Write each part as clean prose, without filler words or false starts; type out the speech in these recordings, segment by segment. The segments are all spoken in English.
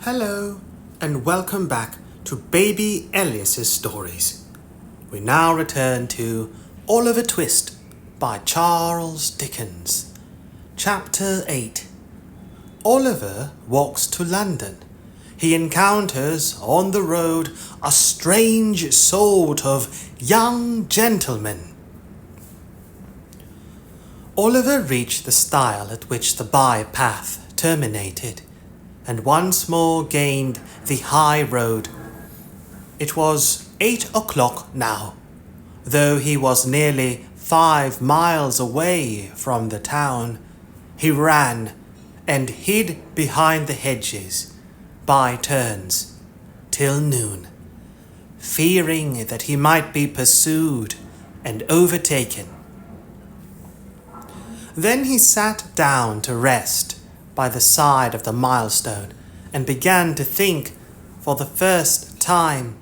Hello, and welcome back to Baby Elias's stories. We now return to Oliver Twist by Charles Dickens. Chapter 8. Oliver walks to London. He encounters on the road a strange sort of young gentleman. Oliver reached the stile at which the by-path terminated, and once more gained the high road. It was 8 o'clock now, though he was nearly 5 miles away from the town. He ran and hid behind the hedges by turns till noon, fearing that he might be pursued and overtaken. Then he sat down to rest by the side of the milestone and began to think for the first time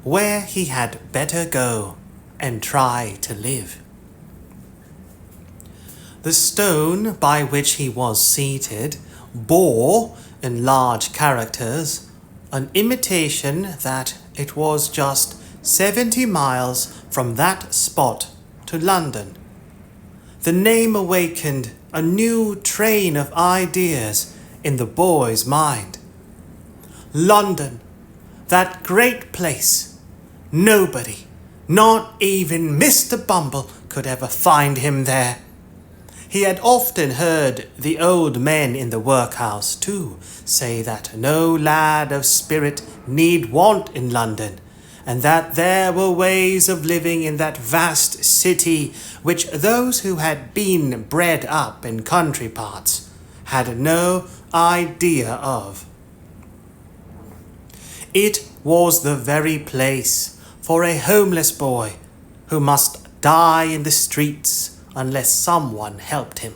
where he had better go and try to live. The stone by which he was seated bore, in large characters, an intimation that it was just 70 miles from that spot to London. The name awakened a new train of ideas in the boy's mind. London, that great place. Nobody, not even Mr. Bumble, could ever find him there. He had often heard the old men in the workhouse, too, say that no lad of spirit need want in London, and that there were ways of living in that vast city which those who had been bred up in country parts had no idea of. It was the very place for a homeless boy who must die in the streets unless someone helped him.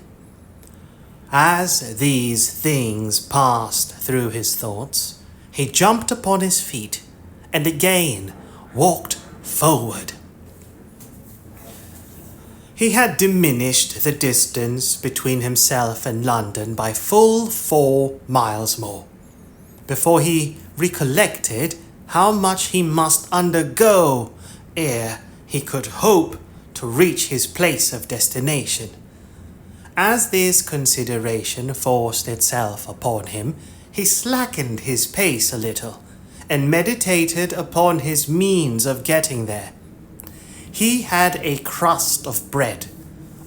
As these things passed through his thoughts, he jumped upon his feet and again walked forward. He had diminished the distance between himself and London by full 4 miles more, before he recollected how much he must undergo ere he could hope to reach his place of destination. As this consideration forced itself upon him, he slackened his pace a little, and meditated upon his means of getting there. He had a crust of bread,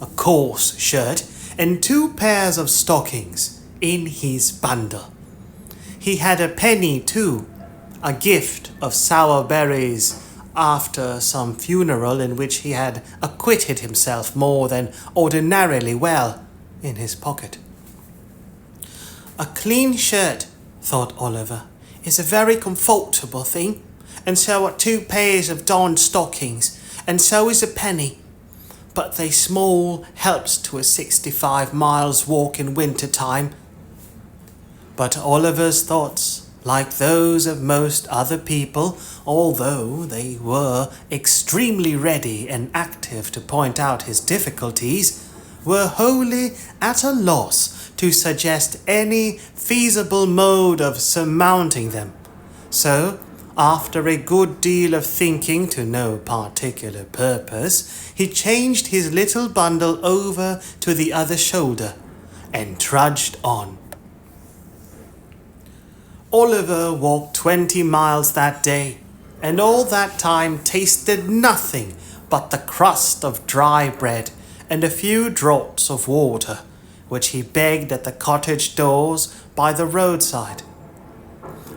a coarse shirt, and 2 pairs of stockings in his bundle. He had a penny too, a gift of sour berries after some funeral in which he had acquitted himself more than ordinarily well, in his pocket. A clean shirt, thought Oliver, is a very comfortable thing, and so are 2 pairs of darned stockings, and so is a penny. But they small helps to a 65 miles walk in winter time. But Oliver's thoughts, like those of most other people, although they were extremely ready and active to point out his difficulties, were wholly at a loss to suggest any feasible mode of surmounting them. So, after a good deal of thinking to no particular purpose, he changed his little bundle over to the other shoulder and trudged on. Oliver walked 20 miles that day, and all that time tasted nothing but the crust of dry bread and a few drops of water, which he begged at the cottage doors by the roadside.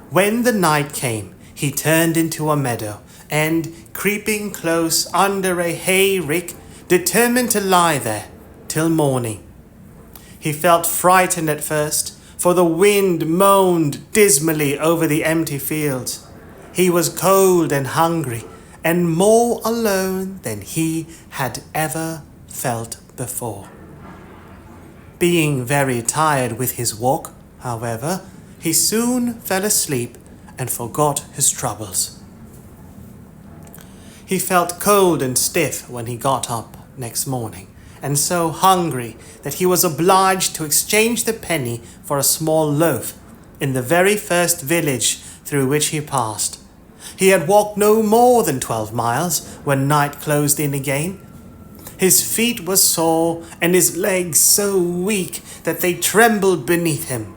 When the night came, he turned into a meadow, and, creeping close under a hay-rick, determined to lie there till morning. He felt frightened at first, for the wind moaned dismally over the empty fields. He was cold and hungry, and more alone than he had ever felt before. Being very tired with his walk, however, he soon fell asleep and forgot his troubles. He felt cold and stiff when he got up next morning, and so hungry that he was obliged to exchange the penny for a small loaf in the very first village through which he passed. He had walked no more than 12 miles when night closed in again. His feet were sore and his legs so weak that they trembled beneath him.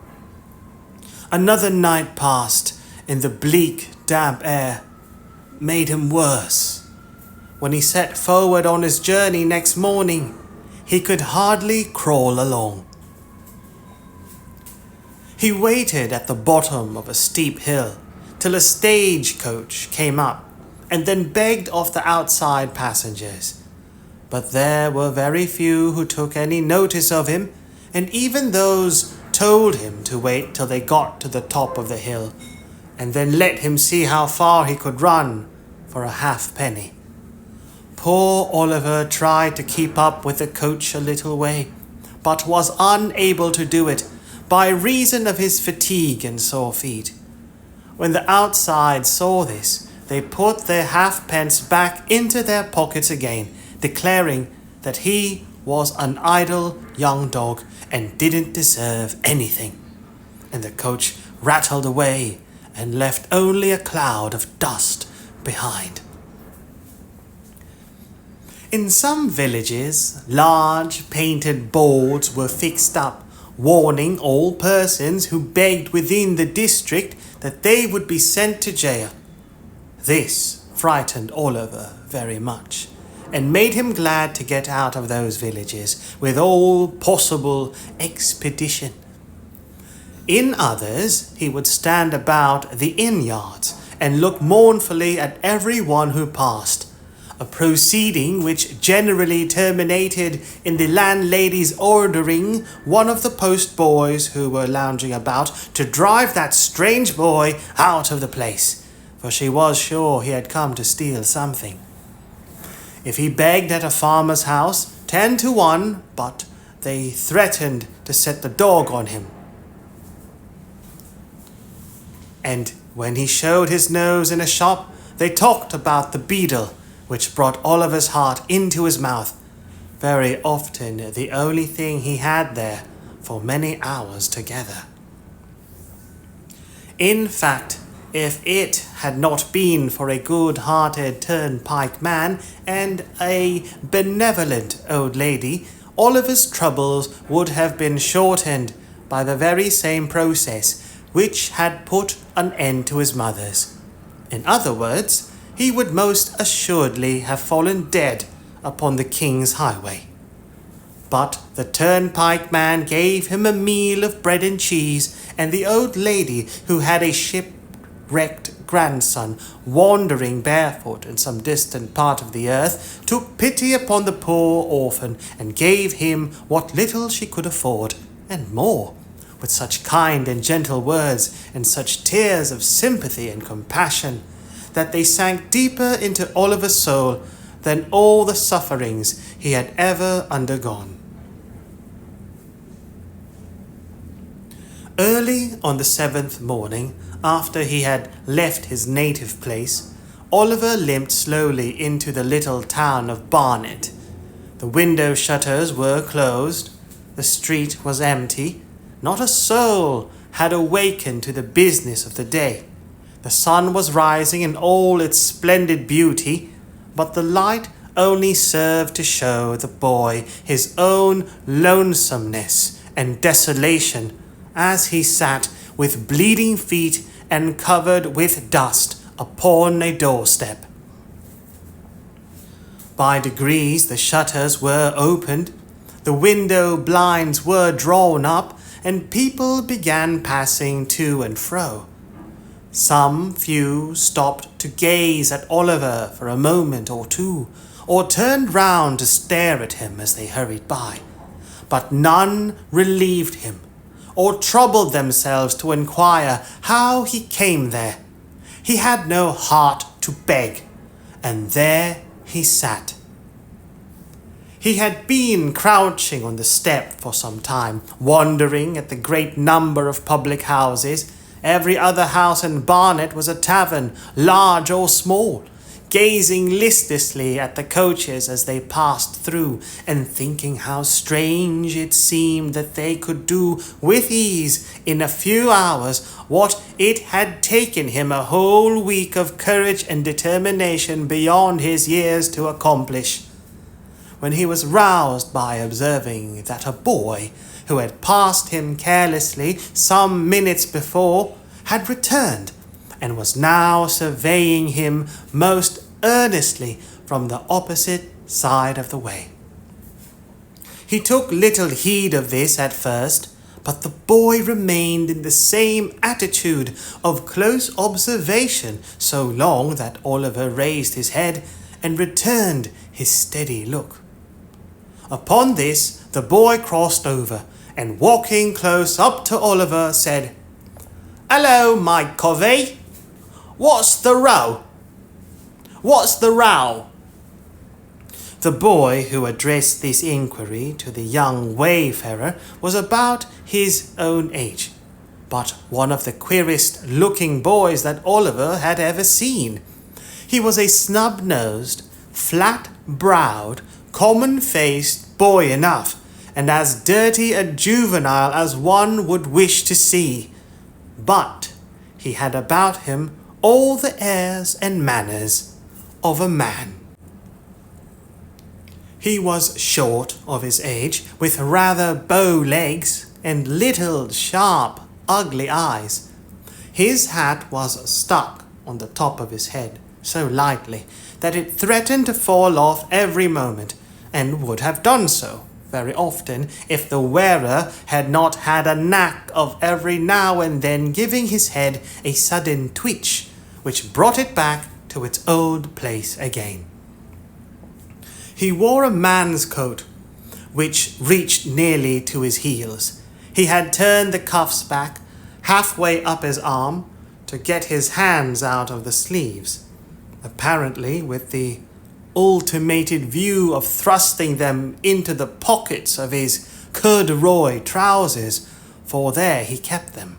Another night passed in the bleak, damp air made him worse. When he set forward on his journey next morning, he could hardly crawl along. He waited at the bottom of a steep hill till a stagecoach came up, and then begged of the outside passengers. But there were very few who took any notice of him, and even those told him to wait till they got to the top of the hill, and then let him see how far he could run for a halfpenny. Poor Oliver tried to keep up with the coach a little way, but was unable to do it by reason of his fatigue and sore feet. When the outside saw this, they put their halfpence back into their pockets again, declaring that he was an idle young dog and didn't deserve anything. And the coach rattled away and left only a cloud of dust behind. In some villages, large painted boards were fixed up, warning all persons who begged within the district that they would be sent to jail. This frightened Oliver very much, and made him glad to get out of those villages with all possible expedition. In others, he would stand about the inn-yards and look mournfully at every one who passed, a proceeding which generally terminated in the landlady's ordering one of the post-boys who were lounging about to drive that strange boy out of the place, for she was sure he had come to steal something. If he begged at a farmer's house, 10 to 1, but they threatened to set the dog on him. And when he showed his nose in a shop, they talked about the beadle, which brought Oliver's heart into his mouth, very often the only thing he had there for many hours together. In fact, if it had not been for a good-hearted turnpike man and a benevolent old lady, Oliver's troubles would have been shortened by the very same process which had put an end to his mother's. In other words, he would most assuredly have fallen dead upon the king's highway. But the turnpike man gave him a meal of bread and cheese, and the old lady, who had a shipwrecked grandson wandering barefoot in some distant part of the earth, took pity upon the poor orphan and gave him what little she could afford, and more, with such kind and gentle words and such tears of sympathy and compassion, that they sank deeper into Oliver's soul than all the sufferings he had ever undergone. Early on the 7th morning, after he had left his native place, Oliver limped slowly into the little town of Barnet. The window shutters were closed, the street was empty, not a soul had awakened to the business of the day. The sun was rising in all its splendid beauty, but the light only served to show the boy his own lonesomeness and desolation as he sat with bleeding feet and covered with dust upon a doorstep. By degrees the shutters were opened, the window blinds were drawn up, and people began passing to and fro. Some few stopped to gaze at Oliver for a moment or two, or turned round to stare at him as they hurried by. But none relieved him, or troubled themselves to inquire how he came there. He had no heart to beg, and there he sat. He had been crouching on the step for some time, wondering at the great number of public houses. Every other house in Barnet was a tavern, large or small, gazing listlessly at the coaches as they passed through, and thinking how strange it seemed that they could do with ease in a few hours what it had taken him a whole week of courage and determination beyond his years to accomplish, when he was roused by observing that a boy who had passed him carelessly some minutes before had returned, and was now surveying him most earnestly from the opposite side of the way. He took little heed of this at first, but the boy remained in the same attitude of close observation so long that Oliver raised his head and returned his steady look. Upon this, the boy crossed over, and walking close up to Oliver, said, "Hello, my covey. What's the row? What's the row?" The boy who addressed this inquiry to the young wayfarer was about his own age, but one of the queerest looking boys that Oliver had ever seen. He was a snub-nosed, flat-browed, common-faced boy enough, and as dirty a juvenile as one would wish to see. But he had about him all the airs and manners of a man. He was short of his age, with rather bow legs and little, sharp, ugly eyes. His hat was stuck on the top of his head so lightly that it threatened to fall off every moment, and would have done so very often if the wearer had not had a knack of every now and then giving his head a sudden twitch, which brought it back to its old place again. He wore a man's coat, which reached nearly to his heels. He had turned the cuffs back halfway up his arm to get his hands out of the sleeves, apparently with the ultimated view of thrusting them into the pockets of his corduroy trousers, for there he kept them.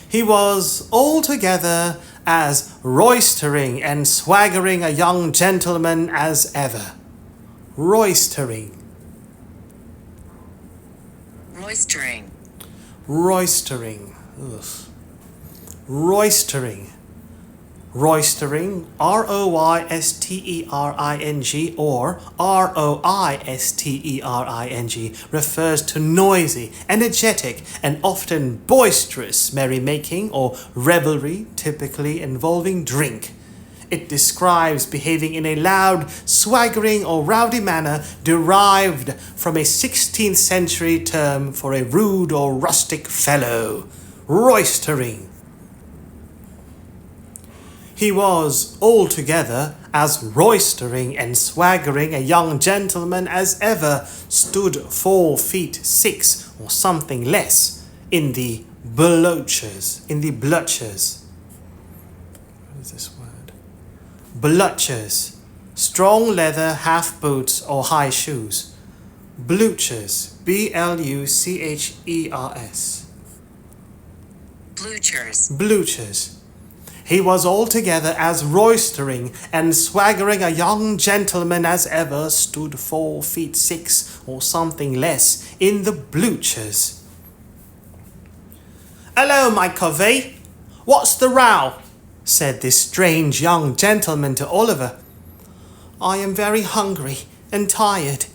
He was altogether as roistering and swaggering a young gentleman as ever. Roistering. Roistering. Roistering. Ugh. Roistering. Roistering, R-O-Y-S-T-E-R-I-N-G or R-O-I-S-T-E-R-I-N-G, refers to noisy, energetic, and often boisterous merrymaking or revelry, typically involving drink. It describes behaving in a loud, swaggering, or rowdy manner derived from a 16th century term for a rude or rustic fellow. Roistering. He was altogether as roistering and swaggering a young gentleman as ever stood 4 feet 6 or something less in the bluchers. What is this word? Bluchers. Strong leather half boots or high shoes. Bluchers. B-L-U-C-H-E-R-S. Bluchers. Bluchers. He was altogether as roistering and swaggering a young gentleman as ever stood 4 feet 6 or something less in the bluchers. "Hello, my covey. What's the row?" said this strange young gentleman to Oliver. "I am very hungry and tired,"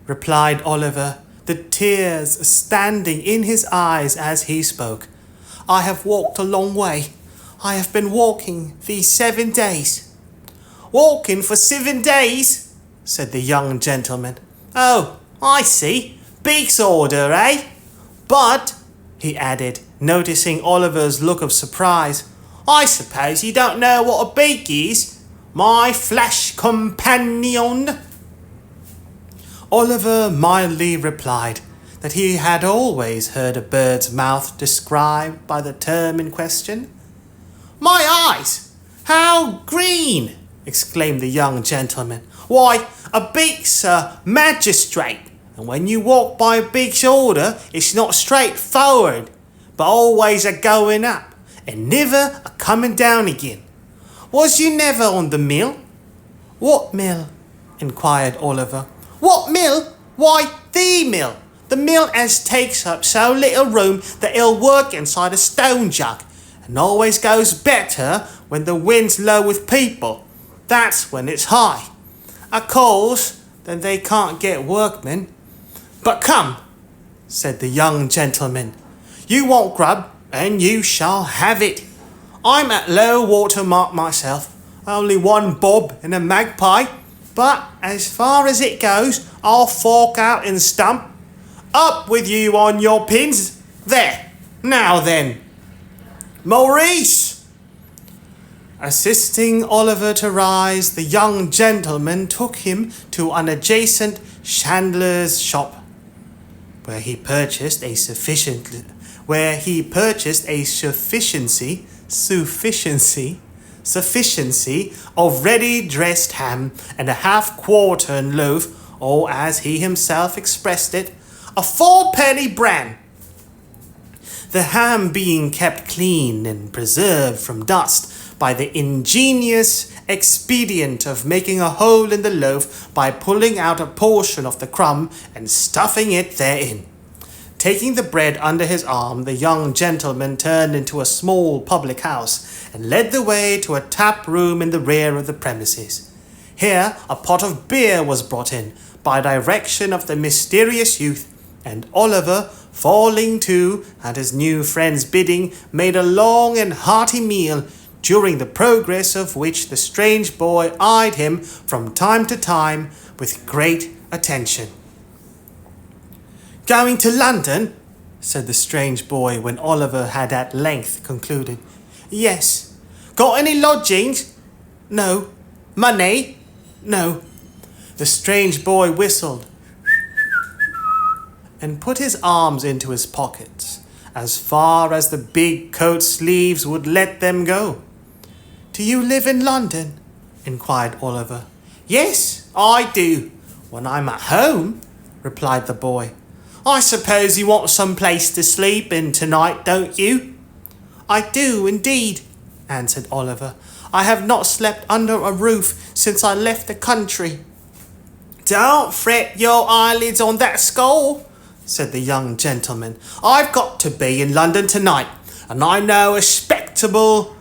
replied Oliver, the tears standing in his eyes as he spoke. "I have walked a long way. I have been walking these 7 days." "Walking for 7 days?" said the young gentleman. "Oh, I see. Beak's order, eh? But," he added, noticing Oliver's look of surprise, "I suppose you don't know what a beak is, my flesh companion?" Oliver mildly replied that he had always heard a bird's mouth described by the term in question. "My eyes! How green!" exclaimed the young gentleman. "Why, a beak's a magistrate, and when you walk by a beak's order, it's not straight forward, but always a going up, and never a coming down again. Was you never on the mill? What mill? Inquired Oliver. What mill? Why, the mill. The mill as takes up so little room that it'll work inside a stone jug, and always goes better when the wind's low with people. That's when it's high. Of course, then they can't get workmen. But come, said the young gentleman, you want grub, and you shall have it. I'm at low water mark myself, only one bob and a magpie, but as far as it goes, I'll fork out and stump. Up with you on your pins. There, now then. Maurice! Assisting Oliver to rise, the young gentleman took him to an adjacent chandler's shop, where he purchased a sufficiency of ready-dressed ham and a half-quartern loaf, or as he himself expressed it, a 4-penny bran. The ham being kept clean and preserved from dust by the ingenious expedient of making a hole in the loaf by pulling out a portion of the crumb and stuffing it therein. Taking the bread under his arm, the young gentleman turned into a small public house and led the way to a tap room in the rear of the premises. Here a pot of beer was brought in by direction of the mysterious youth, and Oliver, falling to at his new friend's bidding, made a long and hearty meal, during the progress of which the strange boy eyed him from time to time with great attention. Going to London? Said the strange boy when Oliver had at length concluded. Yes. Got any lodgings? No. Money? No. The strange boy whistled and put his arms into his pockets, as far as the big coat sleeves would let them go. Do you live in London? Inquired Oliver. Yes, I do, when I'm at home, replied the boy. I suppose you want some place to sleep in tonight, don't you? I do, indeed, answered Oliver. I have not slept under a roof since I left the country. Don't fret your eyelids on that score, said the young gentleman. I've got to be in London tonight, and I know a spectable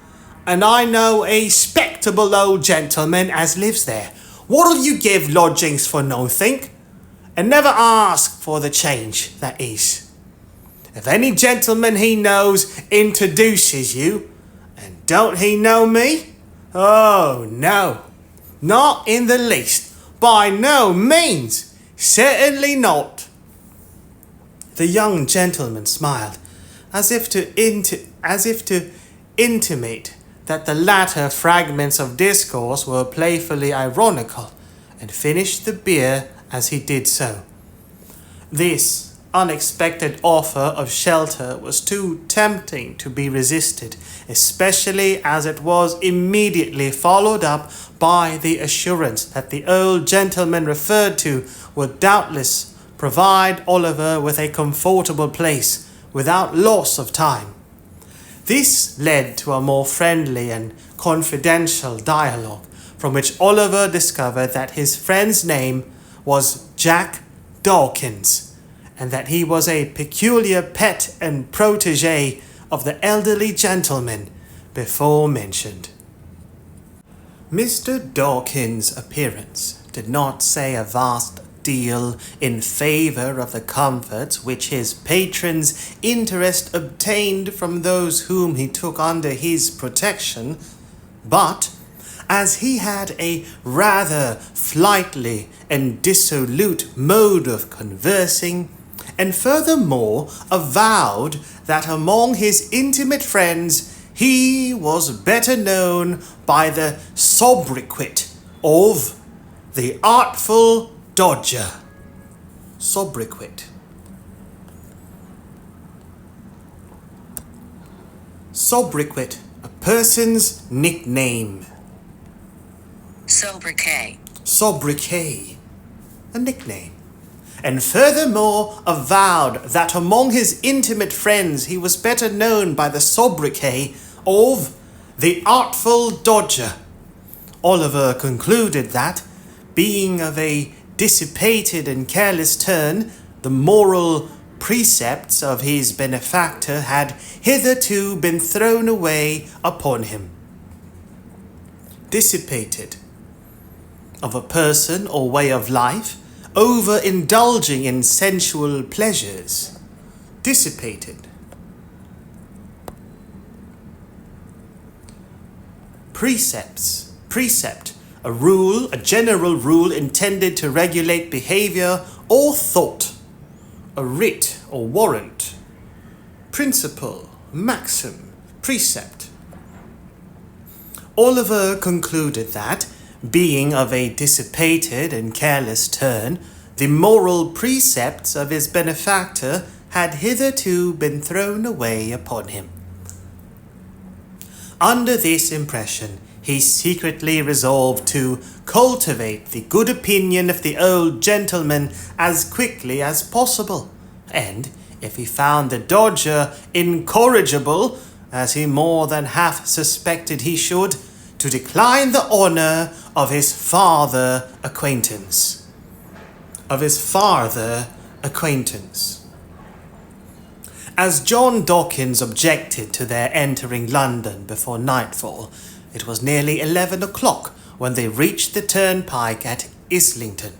old gentleman as lives there. What'll you give lodgings for nothing? And never ask for the change, that is. If any gentleman he knows introduces you, and don't he know me? Oh, no, not in the least. By no means. Certainly not. The young gentleman smiled, as if to intimate that the latter fragments of discourse were playfully ironical, and finished the beer as he did so. This unexpected offer of shelter was too tempting to be resisted, especially as it was immediately followed up by the assurance that the old gentleman referred to would doubtless provide Oliver with a comfortable place without loss of time. This led to a more friendly and confidential dialogue, from which Oliver discovered that his friend's name was Jack Dawkins, and that he was a peculiar pet and protege of the elderly gentleman before mentioned. Mr. Dawkins' appearance did not say a vast deal in favour of the comforts which his patron's interest obtained from those whom he took under his protection, but as he had a rather flighty and dissolute mode of conversing, and furthermore avowed that among his intimate friends he was better known by the sobriquet of the Artful Dodger. Sobriquet. Sobriquet, a person's nickname. Sobriquet. Sobriquet, a nickname. And furthermore avowed that among his intimate friends he was better known by the sobriquet of the Artful Dodger. Oliver concluded that, being of a dissipated and careless turn, the moral precepts of his benefactor had hitherto been thrown away upon him. Dissipated. Of a person or way of life, over-indulging in sensual pleasures. Dissipated. Precepts. Precept. A rule, a general rule intended to regulate behavior or thought. A writ or warrant. Principle, maxim, precept. Oliver concluded that, being of a dissipated and careless turn, the moral precepts of his benefactor had hitherto been thrown away upon him. Under this impression, he secretly resolved to cultivate the good opinion of the old gentleman as quickly as possible, and, if he found the Dodger incorrigible, as he more than half suspected he should, to decline the honour of his farther acquaintance. As John Dawkins objected to their entering London before nightfall, it was nearly 11 o'clock when they reached the turnpike at Islington.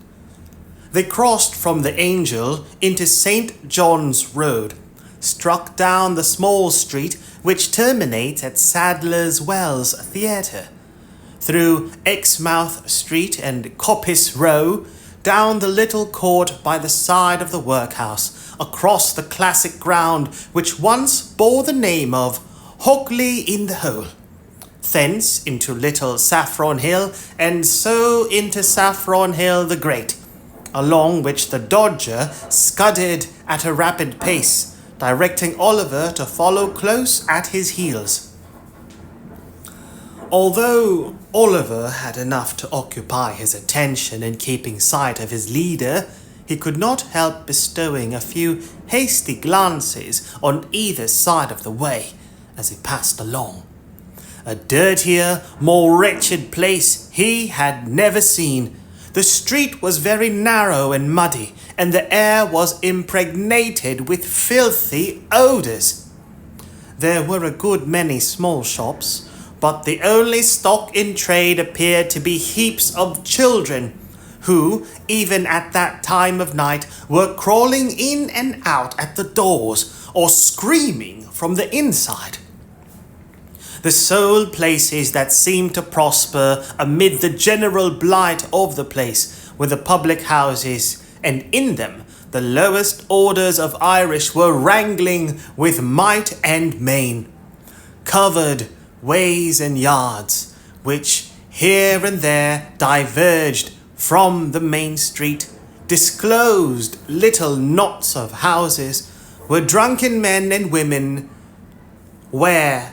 They crossed from the Angel into St. John's Road, struck down the small street which terminates at Sadler's Wells Theatre, through Exmouth Street and Coppice Row, down the little court by the side of the workhouse, across the classic ground which once bore the name of Hockley-in-the-Hole, thence into Little Saffron Hill, and so into Saffron Hill the Great, along which the Dodger scudded at a rapid pace, directing Oliver to follow close at his heels. Although Oliver had enough to occupy his attention in keeping sight of his leader, he could not help bestowing a few hasty glances on either side of the way as he passed along. A dirtier, more wretched place he had never seen. The street was very narrow and muddy, and the air was impregnated with filthy odours. There were a good many small shops, but the only stock in trade appeared to be heaps of children, who, even at that time of night, were crawling in and out at the doors, or screaming from the inside. The sole places that seemed to prosper amid the general blight of the place were the public houses, and in them the lowest orders of Irish were wrangling with might and main. Covered ways and yards, which here and there diverged from the main street, disclosed little knots of houses, where drunken men and women were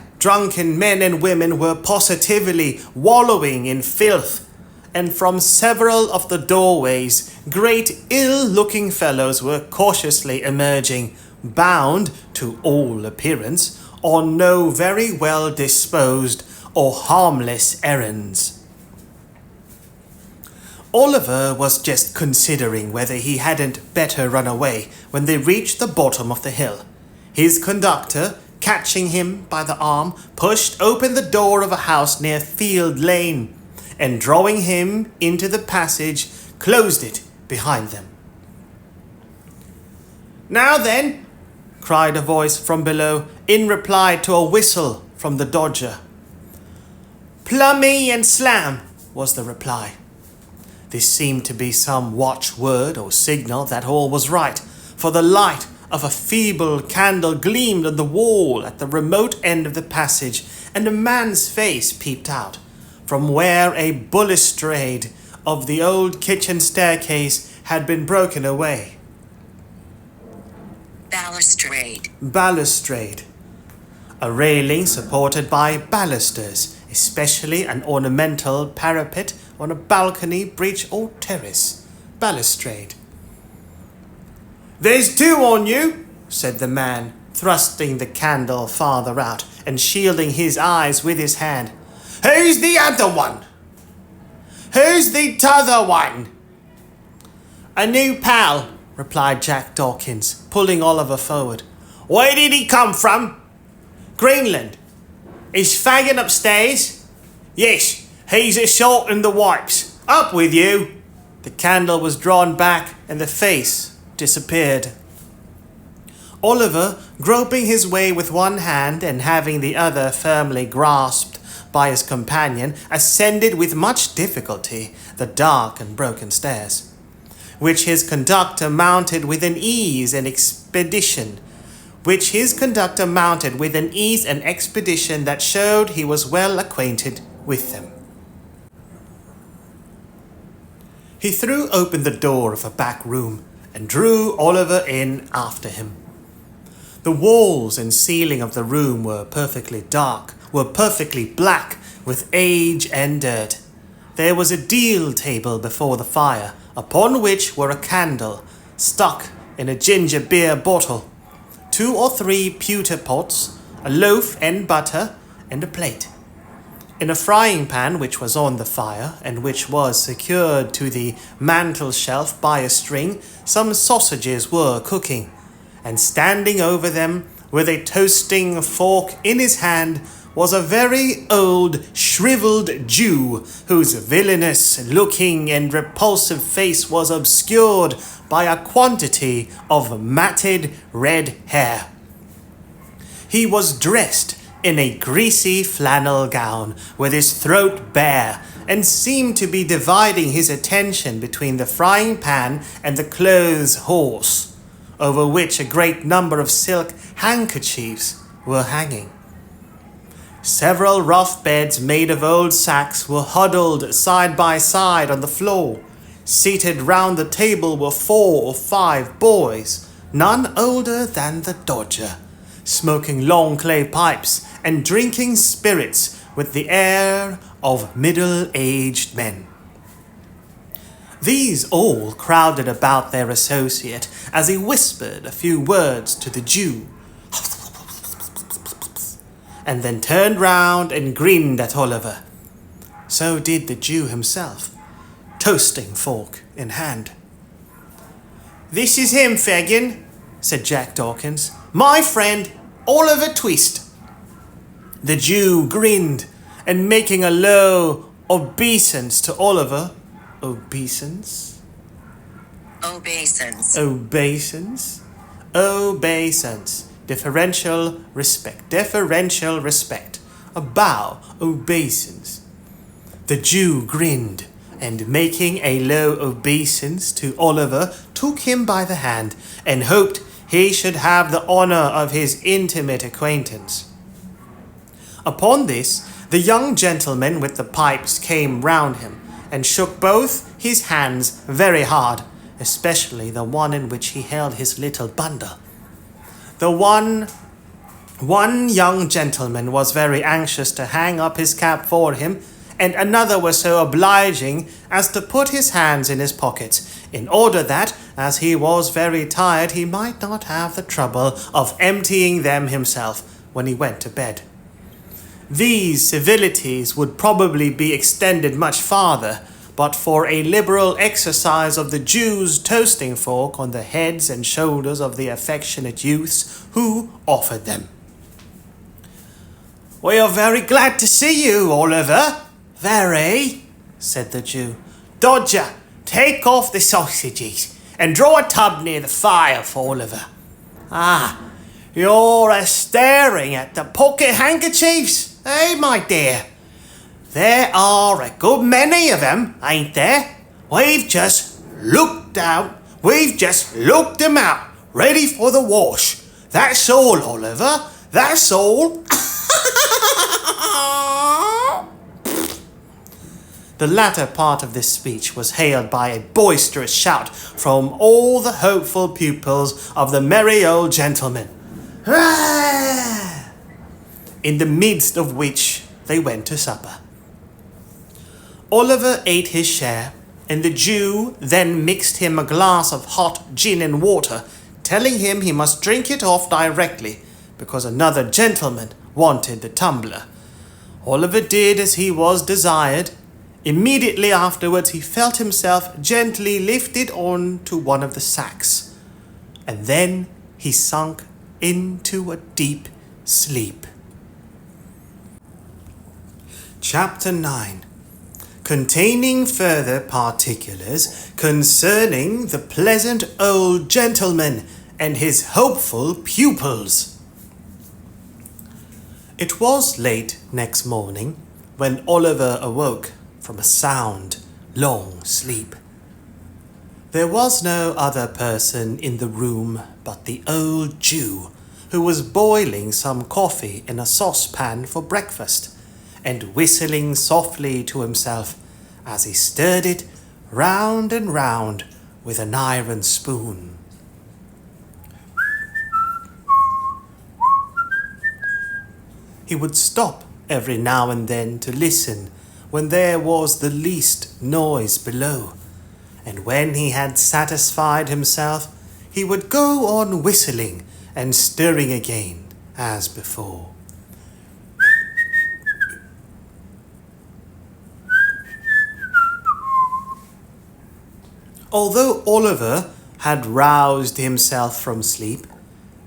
positively wallowing in filth, and from several of the doorways great ill-looking fellows were cautiously emerging, bound, to all appearance, on no very well-disposed or harmless errands. Oliver was just considering whether he hadn't better run away when they reached the bottom of the hill. His conductor, catching him by the arm, pushed open the door of a house near Field Lane, and drawing him into the passage, closed it behind them. "Now then," cried a voice from below, in reply to a whistle from the Dodger. "Plummy and slam," was the reply. This seemed to be some watchword or signal that all was right, for the light of a feeble candle gleamed on the wall at the remote end of the passage, and a man's face peeped out, from where a balustrade of the old kitchen staircase had been broken away. Balustrade. A railing supported by balusters, especially an ornamental parapet on a balcony, bridge, or terrace. Balustrade. "There's two on you," said the man, thrusting the candle farther out and shielding his eyes with his hand. "Who's the other one?" Who's the t'other one? A new pal, replied Jack Dawkins, pulling Oliver forward. Where did he come from? Greenland. Is Fagin upstairs? Yes, he's assaulting the wipes. Up with you. The candle was drawn back and the face disappeared. Oliver, groping his way with one hand and having the other firmly grasped by his companion, ascended with much difficulty the dark and broken stairs, which his conductor mounted with an ease and expedition that showed he was well acquainted with them. He threw open the door of a back room and drew Oliver in after him. The walls and ceiling of the room were perfectly black with age and dirt. There was a deal table before the fire, upon which were a candle stuck in a ginger beer bottle, 2 or 3 pewter pots, a loaf and butter, and a plate. In a frying pan which was on the fire, and which was secured to the mantel shelf by a string, some sausages were cooking, and standing over them, with a toasting fork in his hand, was a very old, shriveled Jew, whose villainous-looking and repulsive face was obscured by a quantity of matted red hair. He was dressed in a greasy flannel gown, with his throat bare, and seemed to be dividing his attention between the frying pan and the clothes horse, over which a great number of silk handkerchiefs were hanging. Several rough beds made of old sacks were huddled side by side on the floor. Seated round the table were 4 or 5 boys, none older than the Dodger, smoking long clay pipes and drinking spirits with the air of middle-aged men. These all crowded about their associate as he whispered a few words to the Jew, and then turned round and grinned at Oliver. So did the Jew himself, toasting fork in hand. This is him, Fagin, said Jack Dawkins. My friend, Oliver Twist. The Jew grinned, and making a low obeisance to Oliver, obeisance, deferential respect, a bow, obeisance. The Jew grinned, and making a low obeisance to Oliver, took him by the hand, and hoped he should have the honour of his intimate acquaintance. Upon this, the young gentleman with the pipes came round him, and shook both his hands very hard, especially the one in which he held his little bundle. The one young gentleman was very anxious to hang up his cap for him, and another was so obliging as to put his hands in his pockets, in order that, as he was very tired, he might not have the trouble of emptying them himself when he went to bed. These civilities would probably be extended much farther, but for a liberal exercise of the Jew's toasting fork on the heads and shoulders of the affectionate youths who offered them. We are very glad to see you, Oliver. Very, said the Jew. Dodger, take off the sausages and draw a tub near the fire for Oliver. Ah, you're a-staring at the pocket handkerchiefs, eh, my dear? There are a good many of them, ain't there? We've just looked them out, ready for the wash. That's all, Oliver, that's all. The latter part of this speech was hailed by a boisterous shout from all the hopeful pupils of the merry old gentleman, in the midst of which they went to supper. Oliver ate his share, and the Jew then mixed him a glass of hot gin and water, telling him he must drink it off directly, because another gentleman wanted the tumbler. Oliver did as he was desired, Immediately afterwards he felt himself gently lifted on to one of the sacks, and then he sunk into a deep sleep. Chapter 9, containing further particulars concerning the pleasant old gentleman and his hopeful pupils. It was late next morning when Oliver awoke from a sound, long sleep. There was no other person in the room but the old Jew, who was boiling some coffee in a saucepan for breakfast, and whistling softly to himself as he stirred it round and round with an iron spoon. He would stop every now and then to listen when there was the least noise below, and when he had satisfied himself, he would go on whistling and stirring again as before. Although Oliver had roused himself from sleep,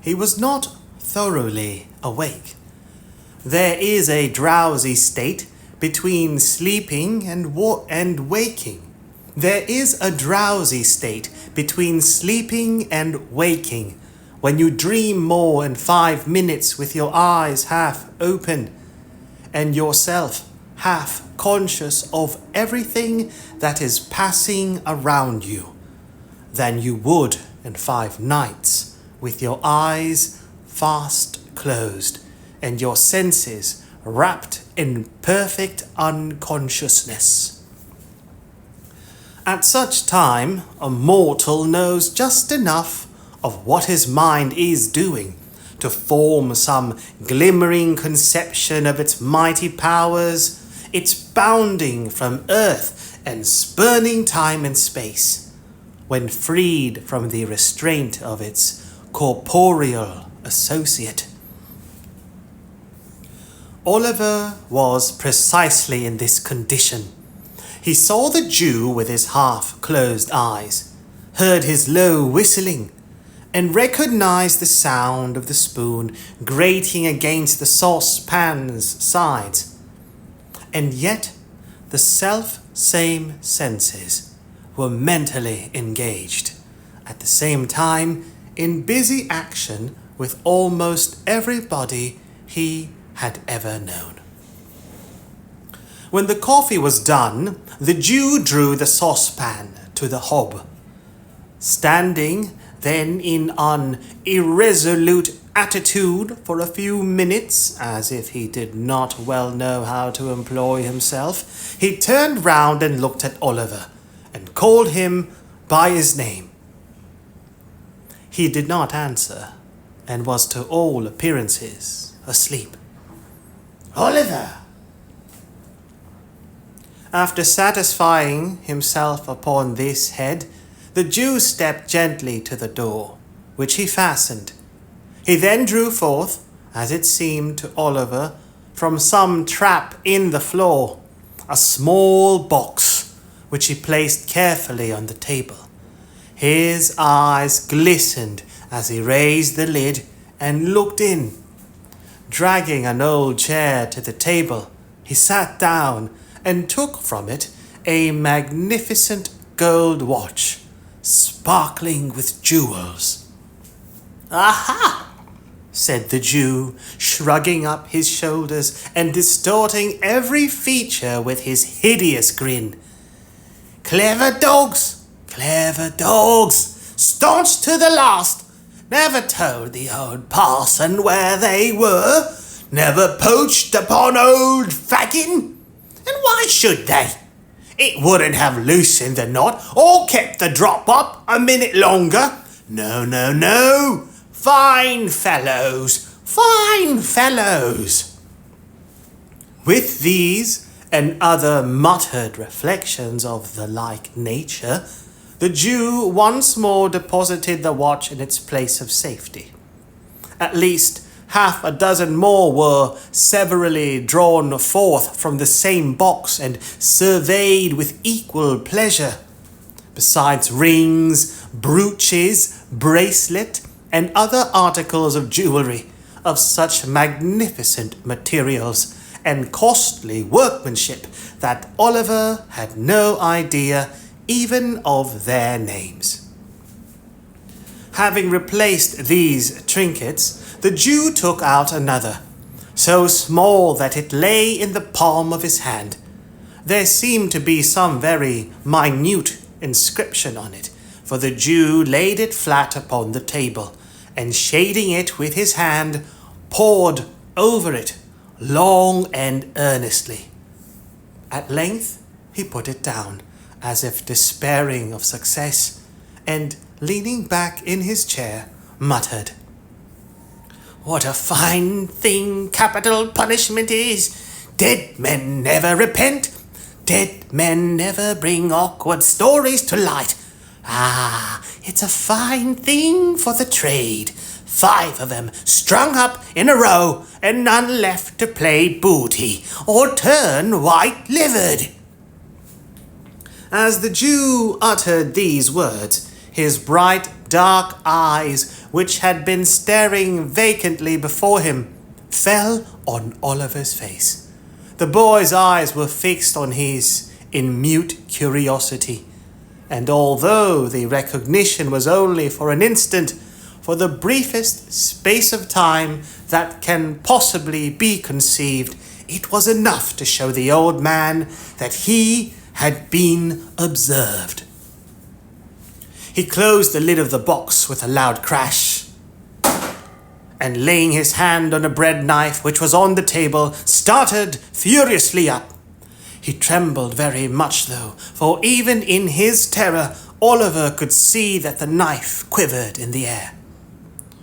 he was not thoroughly awake. There is a drowsy state between sleeping and waking. There is a drowsy state between sleeping and waking, when you dream more than 5 minutes with your eyes half open, and yourself half conscious of everything that is passing around you, than you would in 5 nights with your eyes fast closed and your senses wrapped in perfect unconsciousness. At such time, a mortal knows just enough of what his mind is doing to form some glimmering conception of its mighty powers, its bounding from earth and spurning time and space, when freed from the restraint of its corporeal associate. Oliver was precisely in this condition. He saw the Jew with his half-closed eyes, heard his low whistling, and recognized the sound of the spoon grating against the saucepan's sides. And yet the self-same senses were mentally engaged, at the same time in busy action with almost everybody he had ever known. When the coffee was done, the Jew drew the saucepan to the hob. Standing then in an irresolute attitude for a few minutes, as if he did not well know how to employ himself, he turned round and looked at Oliver, and called him by his name. He did not answer, and was to all appearances asleep. "Oliver!" After satisfying himself upon this head, the Jew stepped gently to the door, which he fastened. He then drew forth, as it seemed to Oliver, from some trap in the floor, a small box, which he placed carefully on the table. His eyes glistened as he raised the lid and looked in. Dragging an old chair to the table, he sat down and took from it a magnificent gold watch, sparkling with jewels. "Aha!" said the Jew, shrugging up his shoulders and distorting every feature with his hideous grin. Clever dogs! Staunch to the last! Never told the old parson where they were! Never poached upon old Fagin! And why should they? It wouldn't have loosened the knot or kept the drop up a minute longer. No! Fine fellows! With these and other muttered reflections of the like nature, the Jew once more deposited the watch in its place of safety. At least, half a dozen more were severally drawn forth from the same box and surveyed with equal pleasure, besides rings, brooches, bracelet, and other articles of jewellery of such magnificent materials and costly workmanship that Oliver had no idea even of their names. Having replaced these trinkets, the Jew took out another, so small that it lay in the palm of his hand. There seemed to be some very minute inscription on it, for the Jew laid it flat upon the table, and shading it with his hand, pored over it long and earnestly. At length he put it down, as if despairing of success, and, leaning back in his chair, muttered, "What a fine thing capital punishment is! Dead men never repent. Dead men never bring awkward stories to light. Ah, it's a fine thing for the trade. 5 of them strung up in a row, and none left to play booty or turn white-livered." As the Jew uttered these words, his bright, dark eyes, which had been staring vacantly before him, fell on Oliver's face. The boy's eyes were fixed on his in mute curiosity, and although the recognition was only for an instant, for the briefest space of time that can possibly be conceived, it was enough to show the old man that he had been observed. He closed the lid of the box with a loud crash, and laying his hand on a bread knife which was on the table, started furiously up. He trembled very much, though, for even in his terror, Oliver could see that the knife quivered in the air.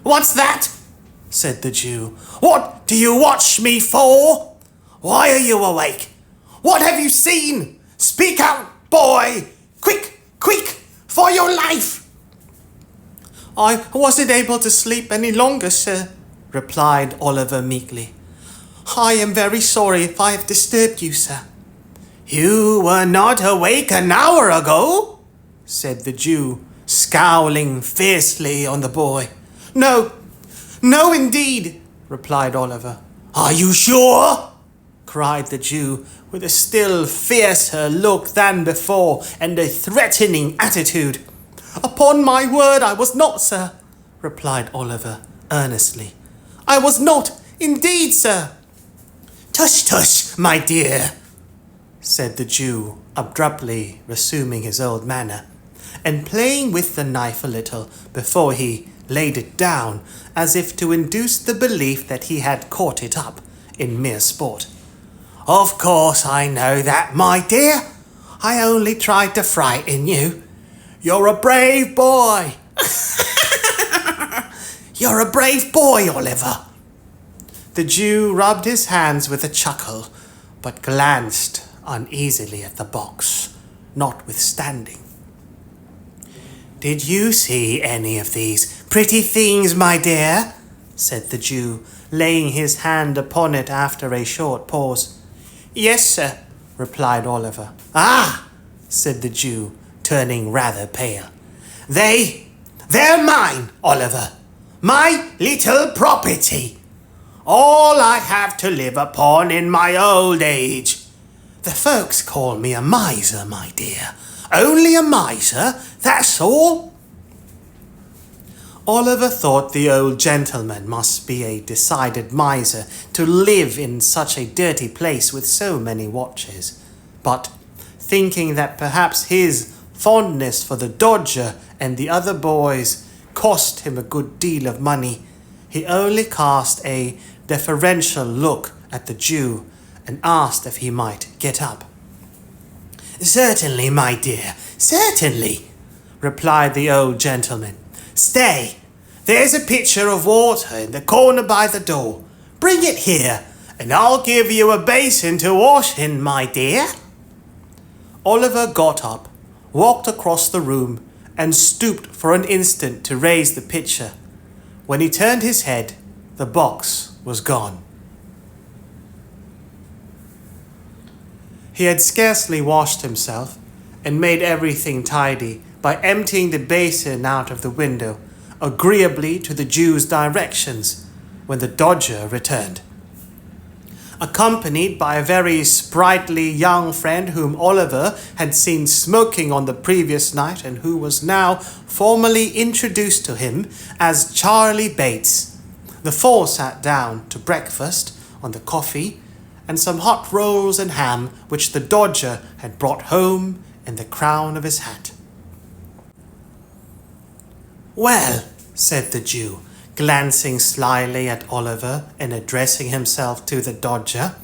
"What's that?" said the Jew. "What do you watch me for? Why are you awake? What have you seen? Speak out, boy! Quick, quick, for your life!" "I wasn't able to sleep any longer, sir," replied Oliver meekly. "I am very sorry if I have disturbed you, sir." "You were not awake an hour ago," said the Jew, scowling fiercely on the boy. No, indeed," replied Oliver. "Are you sure?" cried the Jew, with a still fiercer look than before, and a threatening attitude. "Upon my word I was not, sir," replied Oliver earnestly. "I was not, indeed, sir." "Tush, tush, my dear," said the Jew, abruptly resuming his old manner, and playing with the knife a little before he laid it down, as if to induce the belief that he had caught it up in mere sport. "Of course I know that, my dear. I only tried to frighten you. You're a brave boy." "You're a brave boy, Oliver." The Jew rubbed his hands with a chuckle, but glanced uneasily at the box, notwithstanding. "Did you see any of these pretty things, my dear?" said the Jew, laying his hand upon it after a short pause. "Yes, sir," replied Oliver. "Ah," said the Jew, turning rather pale. They're mine, Oliver. My little property. All I have to live upon in my old age. The folks call me a miser, my dear. Only a miser, that's all." Oliver thought the old gentleman must be a decided miser to live in such a dirty place with so many watches. But, thinking that perhaps his fondness for the Dodger and the other boys cost him a good deal of money, he only cast a deferential look at the Jew and asked if he might get up. "Certainly, my dear, certainly," replied the old gentleman. "Stay, there's a pitcher of water in the corner by the door. Bring it here, and I'll give you a basin to wash in, my dear." Oliver got up, walked across the room, and stooped for an instant to raise the pitcher. When he turned his head, The box was gone. He had scarcely washed himself and made everything tidy by emptying the basin out of the window, agreeably to the Jew's directions, when the Dodger returned, accompanied by a very sprightly young friend whom Oliver had seen smoking on the previous night and who was now formally introduced to him as Charlie Bates. The four sat down to breakfast on the coffee and some hot rolls and ham which the Dodger had brought home in the crown of his hat. "Well," said the Jew, glancing slyly at Oliver and addressing himself to the Dodger,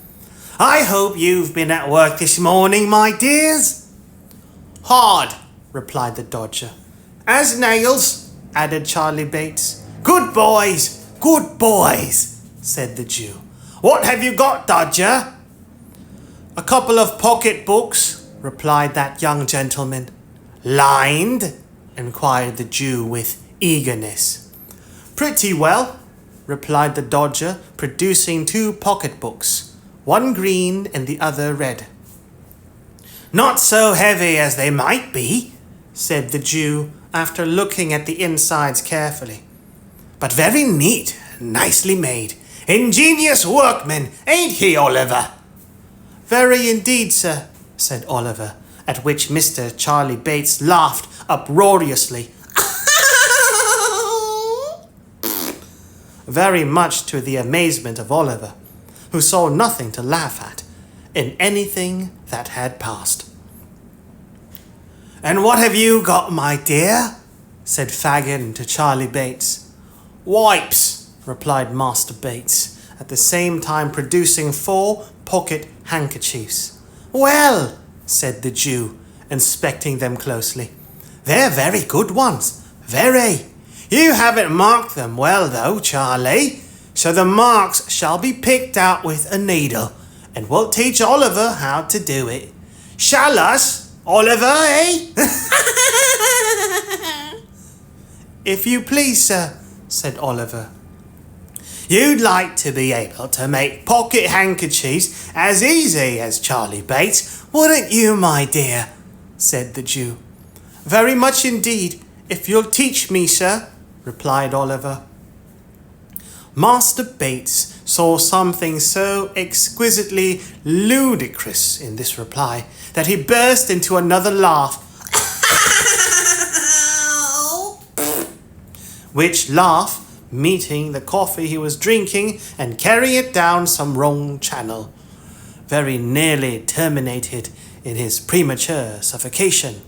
"I hope you've been at work this morning, my dears?" "Hard," replied the Dodger. "As nails," added Charlie Bates. "Good boys, said the Jew. "What have you got, Dodger?" "A couple of pocket books," replied that young gentleman. "Lined?" inquired the Jew with eagerness. "Pretty well," replied the Dodger, producing two pocketbooks, one green and the other red. "Not so heavy as they might be," said the Jew, after looking at the insides carefully. "But very neat, nicely made. Ingenious workman, ain't he, Oliver?" "Very indeed, sir," said Oliver, at which Mr. Charlie Bates laughed uproariously, very much to the amazement of Oliver, who saw nothing to laugh at in anything that had passed. "And what have you got, my dear?" said Fagin to Charlie Bates. "Wipes," replied Master Bates, at the same time producing 4 pocket handkerchiefs. "Well," said the Jew, inspecting them closely, "they're very good ones, very. You haven't marked them well, though, Charlie, so the marks shall be picked out with a needle, and we'll teach Oliver how to do it. Shall us, Oliver, eh?" "If you please, sir," said Oliver. "You'd like to be able to make pocket handkerchiefs as easy as Charlie Bates, wouldn't you, my dear?" said the Jew. "Very much indeed, if you'll teach me, sir," replied Oliver. Master Bates saw something so exquisitely ludicrous in this reply that he burst into another laugh, which laugh, meeting the coffee he was drinking and carrying it down some wrong channel, very nearly terminated in his premature suffocation.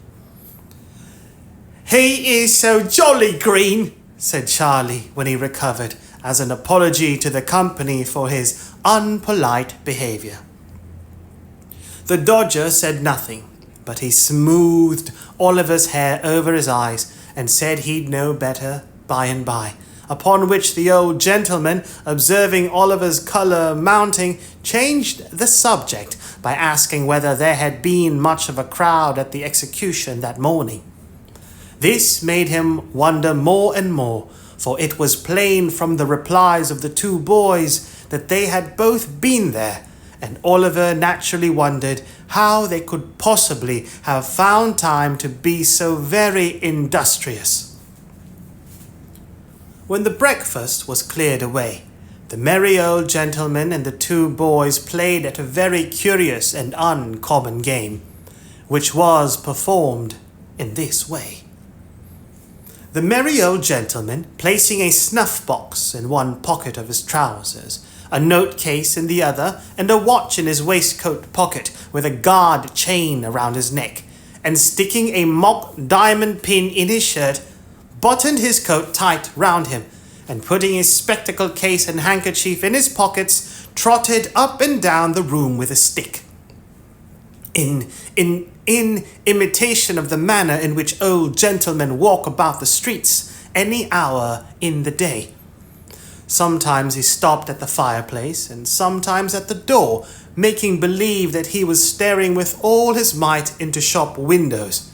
"He is so jolly green," said Charlie when he recovered, as an apology to the company for his unpolite behaviour. The Dodger said nothing, but he smoothed Oliver's hair over his eyes and said he'd know better by and by, upon which the old gentleman, observing Oliver's colour mounting, changed the subject by asking whether there had been much of a crowd at the execution that morning. This made him wonder more and more, for it was plain from the replies of the 2 boys that they had both been there, and Oliver naturally wondered how they could possibly have found time to be so very industrious. When the breakfast was cleared away, the merry old gentleman and the 2 boys played at a very curious and uncommon game, which was performed in this way. The merry old gentleman, placing a snuff-box in one pocket of his trousers, a note-case in the other, and a watch in his waistcoat pocket with a guard chain around his neck, and sticking a mock diamond pin in his shirt, buttoned his coat tight round him, and putting his spectacle case and handkerchief in his pockets, trotted up and down the room with a stick. In imitation of the manner in which old gentlemen walk about the streets any hour in the day. Sometimes he stopped at the fireplace, and sometimes at the door, making believe that he was staring with all his might into shop windows,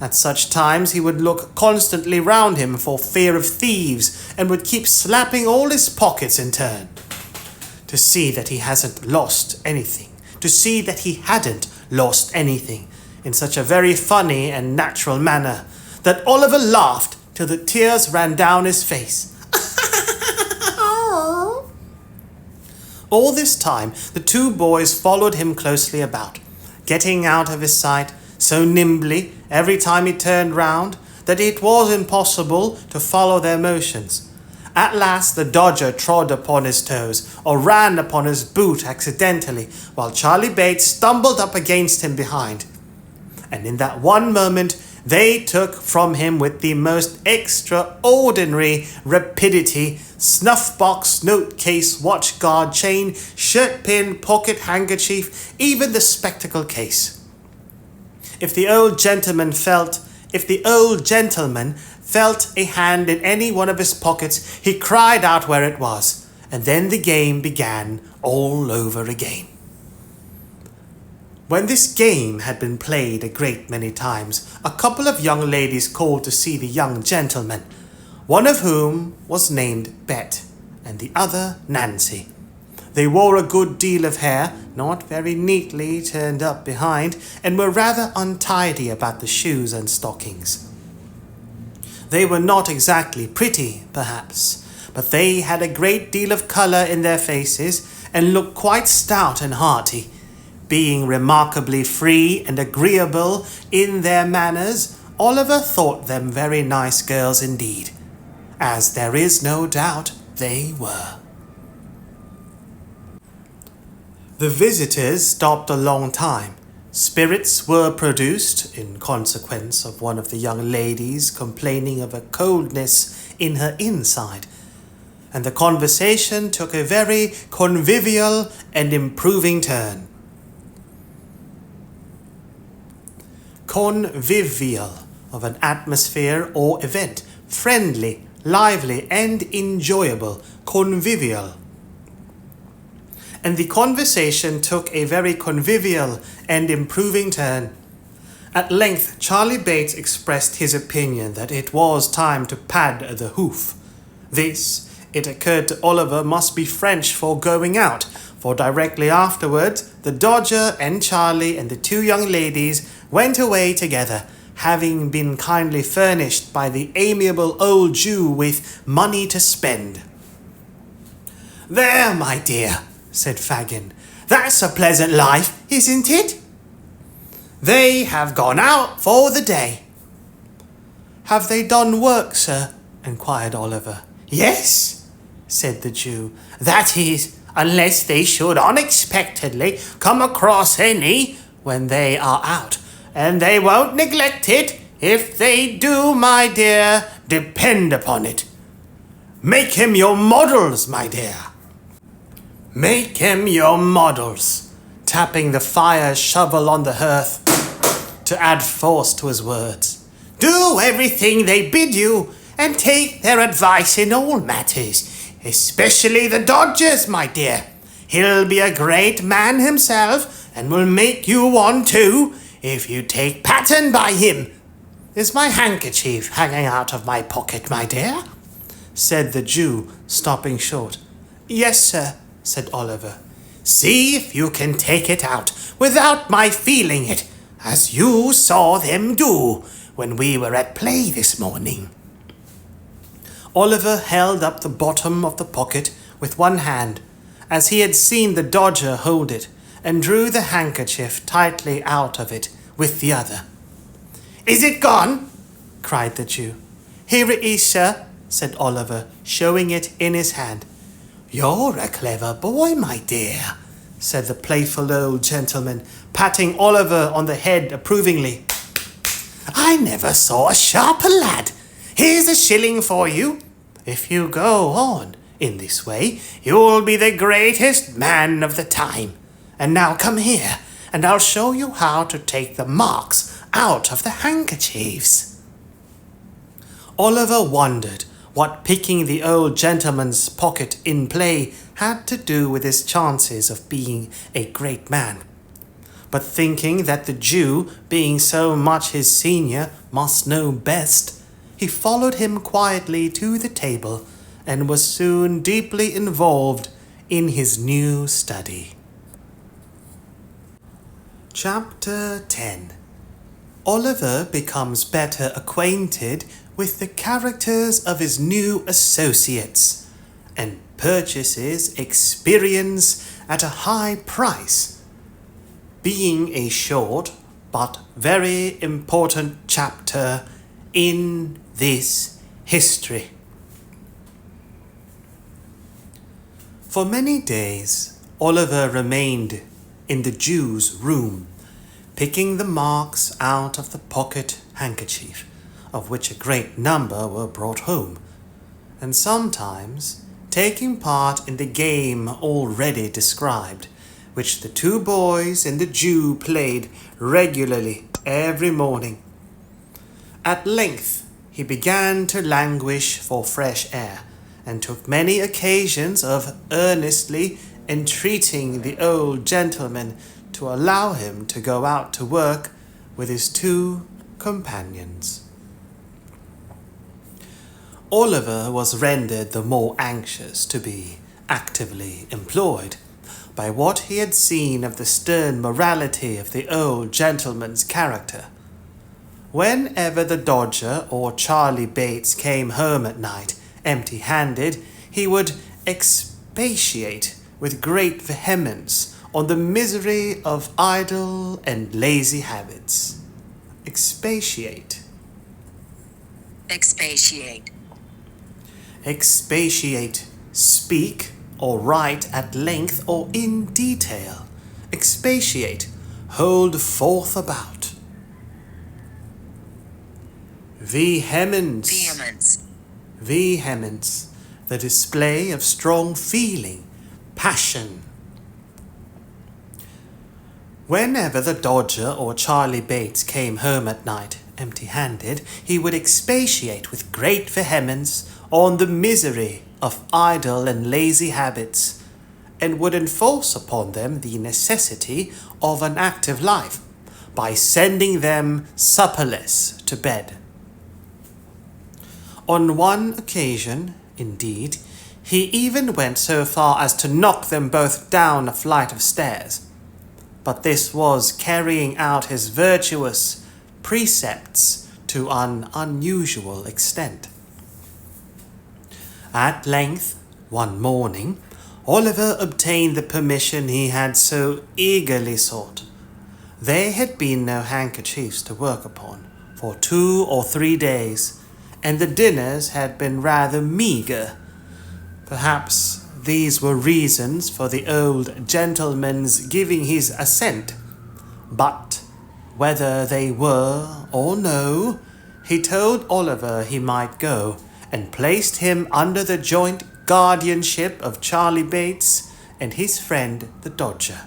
At such times he would look constantly round him for fear of thieves, and would keep slapping all his pockets in turn, to see that he hasn't lost anything, to see that he hadn't lost anything, in such a very funny and natural manner, that Oliver laughed till the tears ran down his face. All this time the two boys followed him closely about, getting out of his sight so nimbly every time he turned round that it was impossible to follow their motions. At last the Dodger trod upon his toes, or ran upon his boot accidentally, while Charlie Bates stumbled up against him behind. And in that one moment they took from him with the most extraordinary rapidity snuff-box, note-case, watch-guard, chain, shirt-pin, pocket-handkerchief, even the spectacle case. If the old gentleman felt a hand in any one of his pockets, he cried out where it was, and then the game began all over again. When this game had been played a great many times, a couple of young ladies called to see the young gentleman, one of whom was named Bet, and the other Nancy. They wore a good deal of hair, not very neatly turned up behind, and were rather untidy about the shoes and stockings. They were not exactly pretty, perhaps, but they had a great deal of colour in their faces, and looked quite stout and hearty. Being remarkably free and agreeable in their manners, Oliver thought them very nice girls indeed, as there is no doubt they were. The visitors stopped a long time. Spirits were produced, in consequence of one of the young ladies complaining of a coldness in her inside, and the conversation took a very convivial and improving turn. Convivial, of an atmosphere or event, friendly, lively, and enjoyable, convivial. And the conversation took a very convivial and improving turn. At length Charlie Bates expressed his opinion that it was time to pad the hoof. This, it occurred to Oliver, must be French for going out, for directly afterwards the Dodger and Charlie and the two young ladies went away together, having been kindly furnished by the amiable old Jew with money to spend. "There, my dear," said Fagin, "that's a pleasant life, isn't it?" "They have gone out for the day." "Have they done work, sir?" inquired Oliver. "Yes," said the Jew. "That is, unless they should unexpectedly come across any when they are out. And they won't neglect it. If they do, my dear, depend upon it. Make 'em your models, my dear. Make 'em your models," tapping the fire shovel on the hearth to add force to his words. "Do everything they bid you, and take their advice in all matters, especially the Dodger's, my dear. He'll be a great man himself, and will make you one too, if you take pattern by him. Is my handkerchief hanging out of my pocket, my dear?" said the Jew, stopping short. "Yes, sir," said Oliver. "See if you can take it out without my feeling it, as you saw them do when we were at play this morning." Oliver held up the bottom of the pocket with one hand, as he had seen the Dodger hold it, and drew the handkerchief tightly out of it with the other. "Is it gone?" cried the Jew. "Here it is, sir," said Oliver, showing it in his hand. "You're a clever boy, my dear," said the playful old gentleman, patting Oliver on the head approvingly. "I never saw a sharper lad. Here's a shilling for you. If you go on in this way, you'll be the greatest man of the time. And now come here, and I'll show you how to take the marks out of the handkerchiefs." Oliver wondered what picking the old gentleman's pocket in play had to do with his chances of being a great man. But thinking that the Jew, being so much his senior, must know best, he followed him quietly to the table and was soon deeply involved in his new study. Chapter 10. Oliver becomes better acquainted with the characters of his new associates and purchases experience at a high price, being a short but very important chapter in this history. For many days, Oliver remained in the Jew's room, picking the marks out of the pocket handkerchief, of which a great number were brought home, and sometimes taking part in the game already described, which the two boys and the Jew played regularly every morning. At length he began to languish for fresh air, and took many occasions of earnestly entreating the old gentleman to allow him to go out to work with his two companions. Oliver was rendered the more anxious to be actively employed by what he had seen of the stern morality of the old gentleman's character. Whenever the Dodger or Charlie Bates came home at night empty-handed, he would expatiate with great vehemence on the misery of idle and lazy habits. Expatiate. Expatiate. Expatiate. Speak or write at length or in detail. Expatiate. Hold forth about. Vehemence. Vehemence. Vehemence. The display of strong feeling, passion. Whenever the Dodger or Charlie Bates came home at night empty-handed, he would expatiate with great vehemence on the misery of idle and lazy habits, and would enforce upon them the necessity of an active life by sending them supperless to bed. On one occasion, indeed, he even went so far as to knock them both down a flight of stairs, but this was carrying out his virtuous precepts to an unusual extent. At length, one morning, Oliver obtained the permission he had so eagerly sought. There had been no handkerchiefs to work upon for 2 or 3 days, and the dinners had been rather meagre. Perhaps these were reasons for the old gentleman's giving his assent, but whether they were or no, he told Oliver he might go, and placed him under the joint guardianship of Charlie Bates and his friend the Dodger.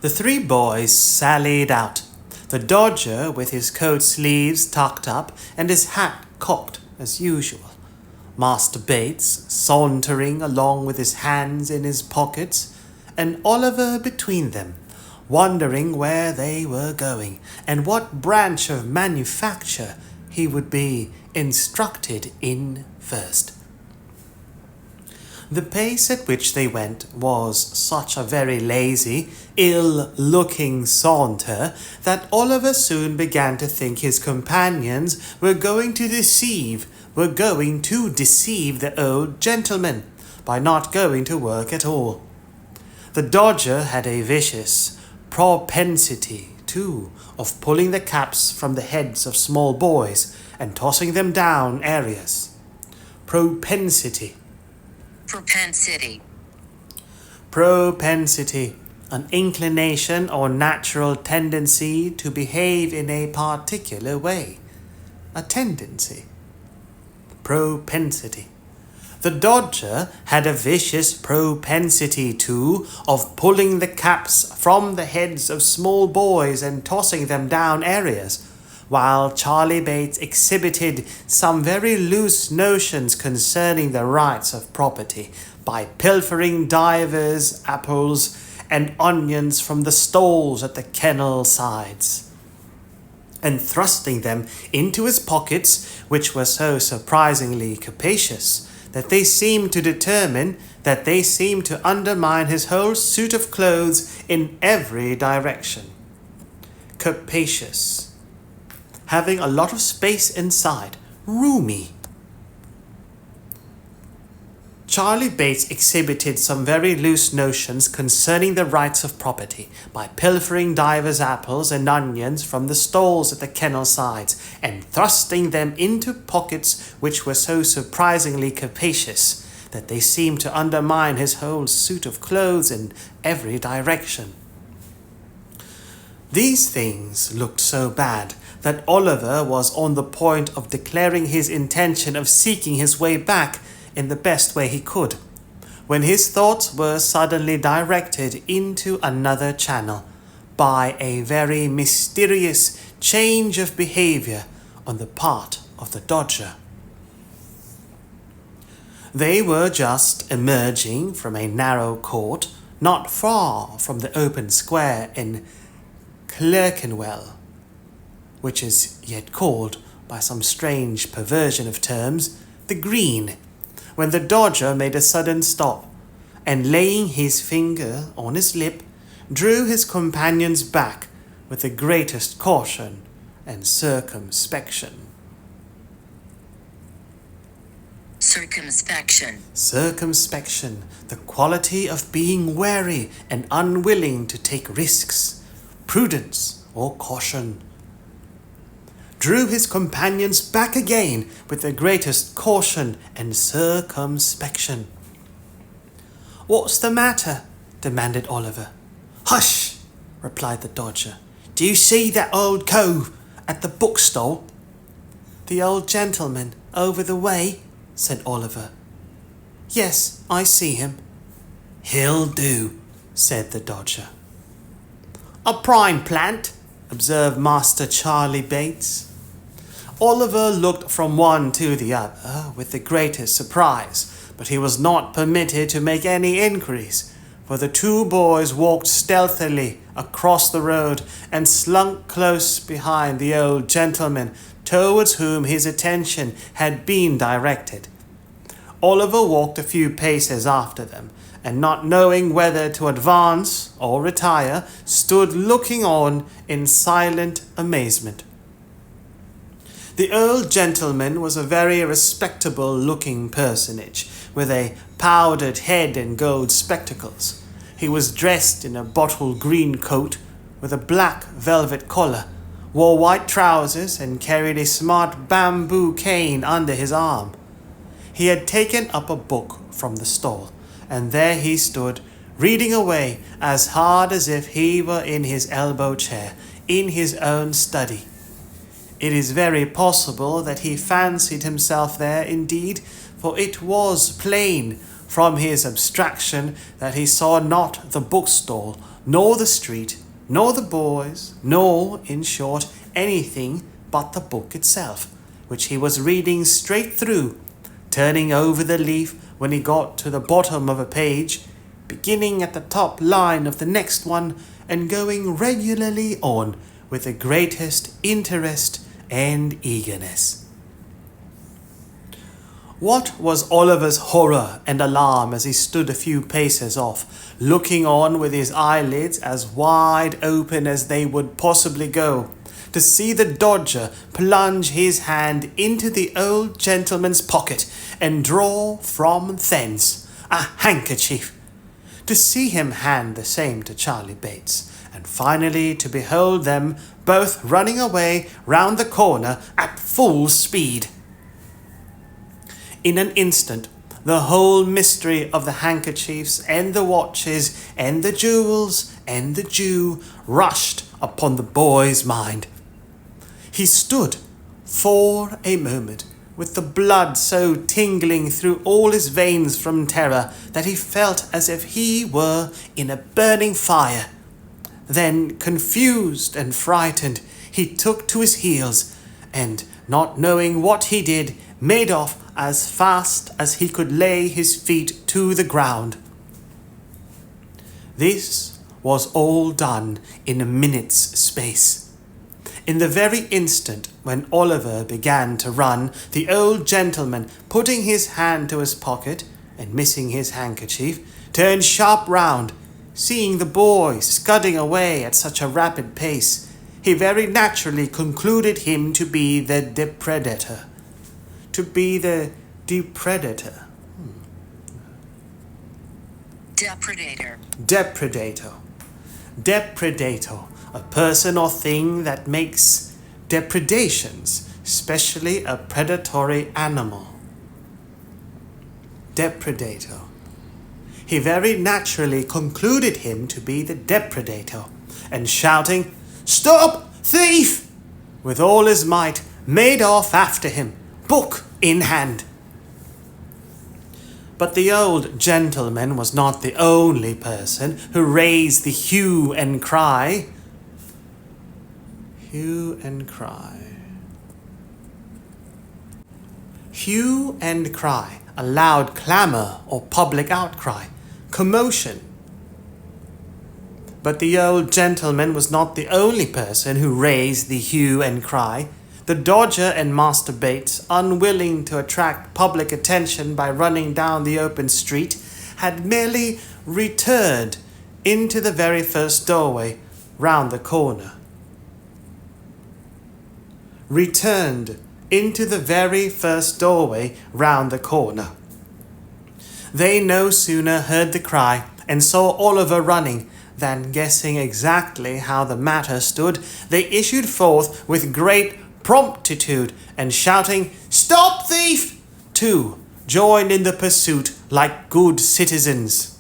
The 3 boys sallied out, the Dodger with his coat sleeves tucked up and his hat cocked as usual, Master Bates sauntering along with his hands in his pockets, and Oliver between them, wondering where they were going and what branch of manufacture he would be instructed in first. The pace at which they went was such a very lazy, ill-looking saunter that Oliver soon began to think his companions were going to deceive the old gentleman by not going to work at all. The Dodger had a vicious propensity, too, of pulling the caps from the heads of small boys and tossing them down areas. Propensity. Propensity. Propensity, an inclination or natural tendency to behave in a particular way. A tendency. Propensity. The Dodger had a vicious propensity, too, of pulling the caps from the heads of small boys and tossing them down areas, while Charlie Bates exhibited some very loose notions concerning the rights of property by pilfering divers apples and onions from the stalls at the kennel sides, and thrusting them into his pockets, which were so surprisingly capacious that they seemed to undermine his whole suit of clothes in every direction. Capacious. Having a lot of space inside. Roomy. Charlie Bates exhibited some very loose notions concerning the rights of property by pilfering divers apples and onions from the stalls at the kennel sides and thrusting them into pockets which were so surprisingly capacious that they seemed to undermine his whole suit of clothes in every direction. These things looked so bad that Oliver was on the point of declaring his intention of seeking his way back in the best way he could, when his thoughts were suddenly directed into another channel by a very mysterious change of behavior on the part of the Dodger. They were just emerging from a narrow court not far from the open square in Clerkenwell, which is yet called, by some strange perversion of terms, the Green, when the Dodger made a sudden stop, and laying his finger on his lip, drew his companions back with the greatest caution and circumspection. Circumspection. Circumspection, the quality of being wary and unwilling to take risks, prudence or caution. Drew his companions back again with the greatest caution and circumspection. "What's the matter?" demanded Oliver. "Hush!" replied the Dodger. "Do you see that old cove at the bookstall?" "The old gentleman over the way?" said Oliver. "Yes, I see him." "He'll do," said the Dodger. "A prime plant," observed Master Charlie Bates. Oliver looked from one to the other with the greatest surprise, but he was not permitted to make any inquiries, for the two boys walked stealthily across the road and slunk close behind the old gentleman towards whom his attention had been directed. Oliver walked a few paces after them, and not knowing whether to advance or retire, stood looking on in silent amazement. The old gentleman was a very respectable-looking personage, with a powdered head and gold spectacles. He was dressed in a bottle green coat with a black velvet collar, wore white trousers, and carried a smart bamboo cane under his arm. He had taken up a book from the stall, and there he stood, reading away as hard as if he were in his elbow chair, in his own study. It is very possible that he fancied himself there indeed, for it was plain from his abstraction that he saw not the bookstall, nor the street, nor the boys, nor, in short, anything but the book itself, which he was reading straight through, turning over the leaf when he got to the bottom of a page, beginning at the top line of the next one, and going regularly on with the greatest interest and eagerness. What was Oliver's horror and alarm as he stood a few paces off, looking on with his eyelids as wide open as they would possibly go, to see the Dodger plunge his hand into the old gentleman's pocket and draw from thence a handkerchief, to see him hand the same to Charlie Bates, and finally to behold them both running away round the corner at full speed. In an instant, the whole mystery of the handkerchiefs and the watches and the jewels and the Jew rushed upon the boy's mind. He stood for a moment with the blood so tingling through all his veins from terror that he felt as if he were in a burning fire. Then, confused and frightened, he took to his heels, and, not knowing what he did, made off as fast as he could lay his feet to the ground. This was all done in a minute's space. In the very instant when Oliver began to run, the old gentleman, putting his hand to his pocket and missing his handkerchief, turned sharp round. Seeing the boy scudding away at such a rapid pace, he very naturally concluded him to be the depredator. Depredator. Depredator, a person or thing that makes depredations, especially a predatory animal. Depredator. He very naturally concluded him to be the depredator, and shouting, "Stop, thief!" with all his might, made off after him, book in hand. But the old gentleman was not the only person who raised the hue and cry. Hue and cry. Hue and cry, a loud clamour or public outcry, commotion. But the old gentleman was not the only person who raised the hue and cry. The Dodger and Master Bates, unwilling to attract public attention by running down the open street, had merely returned into the very first doorway round the corner. Returned into the very first doorway round the corner. They no sooner heard the cry and saw Oliver running than, guessing exactly how the matter stood, they issued forth with great promptitude and shouting, "Stop, thief!" too, joined in the pursuit like good citizens.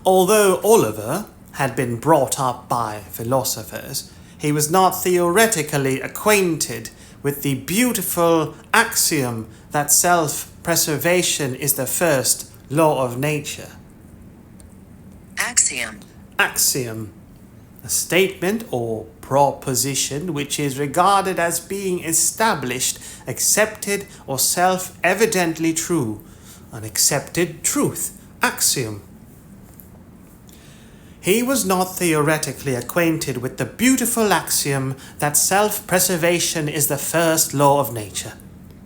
Although Oliver had been brought up by philosophers, he was not theoretically acquainted with the beautiful axiom that self-preservation is the first law of nature. Axiom. A statement or proposition which is regarded as being established, accepted, or self-evidently true. An accepted truth. Axiom. He was not theoretically acquainted with the beautiful axiom that self-preservation is the first law of nature.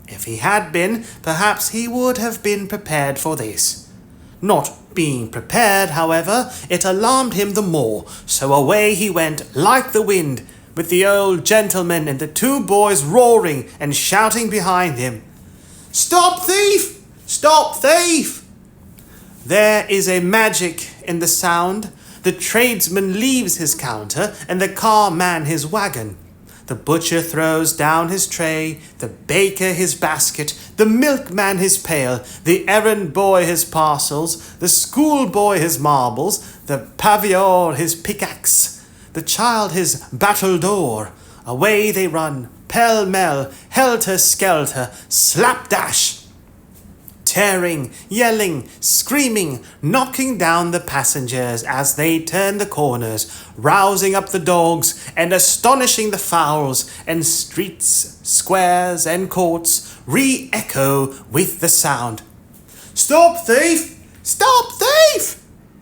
If he had been, perhaps he would have been prepared for this. Not being prepared, however, it alarmed him the more, so away he went like the wind, with the old gentleman and the two boys roaring and shouting behind him, "Stop, thief! Stop, thief!" There is a magic in the sound. The tradesman leaves his counter and the carman his wagon. The butcher throws down his tray, the baker his basket, the milkman his pail, the errand boy his parcels, the schoolboy his marbles, the paviour his pickaxe, the child his battledore. Away they run, pell-mell, helter-skelter, slapdash, tearing, yelling, screaming, knocking down the passengers as they turn the corners, rousing up the dogs and astonishing the fowls, and streets, squares, and courts re-echo with the sound. "Stop, thief! Stop, thief!"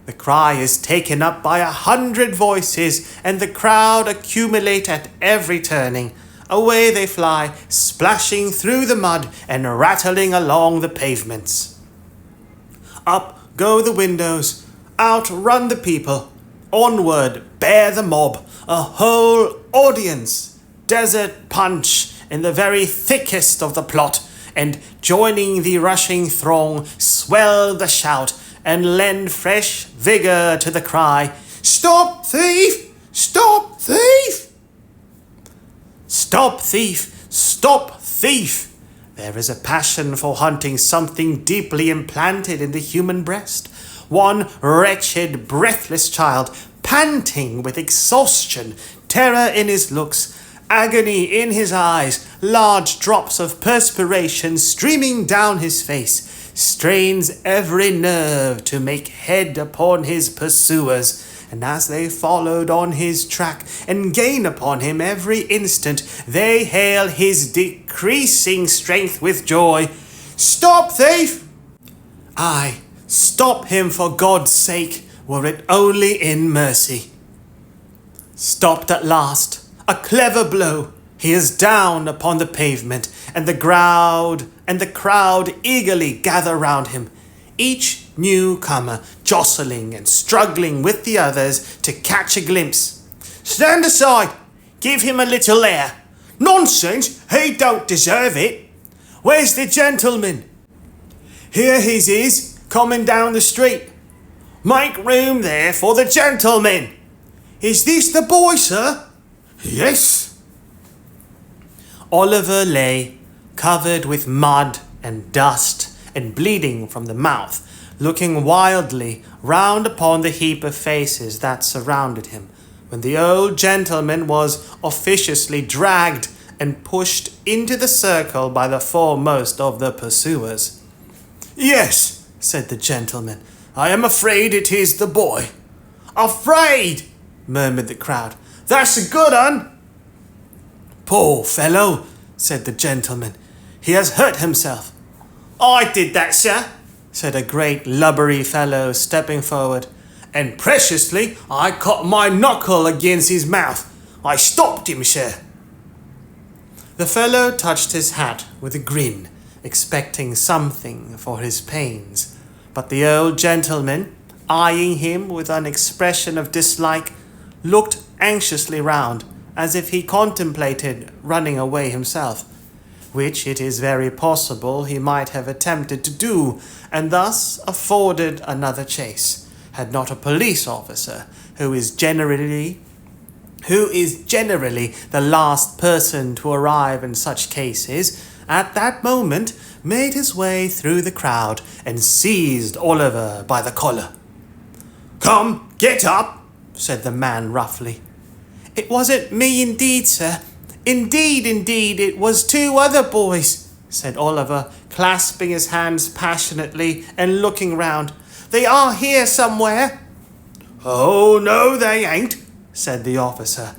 The cry is taken up by 100 voices, and the crowd accumulate at every turning. Away they fly, splashing through the mud and rattling along the pavements. Up go the windows, out run the people, onward bear the mob, a whole audience, desert punch in the very thickest of the plot, and joining the rushing throng, swell the shout and lend fresh vigour to the cry, "Stop, thief! Stop, thief!" Stop, thief! Stop, thief! There is a passion for hunting something deeply implanted in the human breast. One wretched, breathless child, panting with exhaustion, terror in his looks, agony in his eyes, large drops of perspiration streaming down his face, strains every nerve to make head upon his pursuers. And as they followed on his track and gain upon him every instant, they hail his decreasing strength with joy. "Stop, thief!" "Aye, stop him for God's sake," were it only in mercy. Stopped at last, a clever blow. He is down upon the pavement, and the crowd eagerly gather round him, each newcomer jostling and struggling with the others to catch a glimpse. "Stand aside! Give him a little air! Nonsense! He don't deserve it! Where's the gentleman?" "Here he is, coming down the street." "Make room there for the gentleman." "Is this the boy, sir?" "Yes." Oliver lay, covered with mud and dust and bleeding from the mouth, looking wildly round upon the heap of faces that surrounded him, when the old gentleman was officiously dragged and pushed into the circle by the foremost of the pursuers. "Yes," said the gentleman, "I am afraid it is the boy." "Afraid!" murmured the crowd. "That's a good un." "Poor fellow," said the gentleman. "He has hurt himself." "I did that, sir," said a great lubberly fellow, stepping forward. "And preciously I cut my knuckle against his mouth. I stopped him, sir." The fellow touched his hat with a grin, expecting something for his pains. But the old gentleman, eyeing him with an expression of dislike, looked anxiously round, as if he contemplated running away himself, which it is very possible he might have attempted to do, and thus afforded another chase, had not a police officer, who is generally the last person to arrive in such cases, at that moment made his way through the crowd and seized Oliver by the collar. "Come, get up," said the man roughly. "It wasn't me indeed, sir. Indeed, it was two other boys," said Oliver, clasping his hands passionately and looking round. "They are here somewhere." "Oh, no, they ain't," said the officer.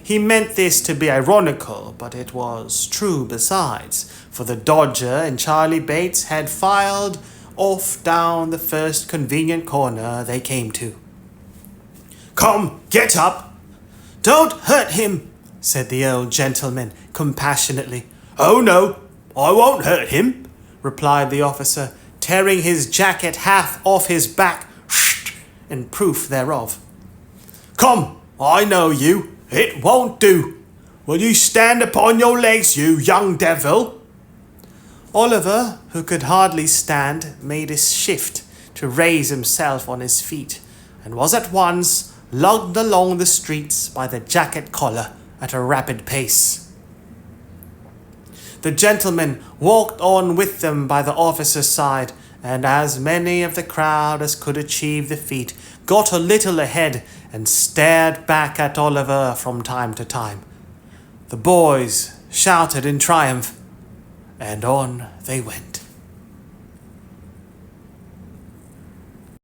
He meant this to be ironical, but it was true besides, for the Dodger and Charlie Bates had filed off down the first convenient corner they came to. "Come, get up." "Don't hurt him," said the old gentleman compassionately. "Oh, no, I won't hurt him," replied the officer, tearing his jacket half off his back, in proof thereof. "Come, I know you. It won't do. Will you stand upon your legs, you young devil?" Oliver, who could hardly stand, made a shift to raise himself on his feet, and was at once lugged along the streets by the jacket collar at a rapid pace. The gentleman walked on with them by the officer's side, and as many of the crowd as could achieve the feat got a little ahead and stared back at Oliver from time to time. The boys shouted in triumph, and on they went.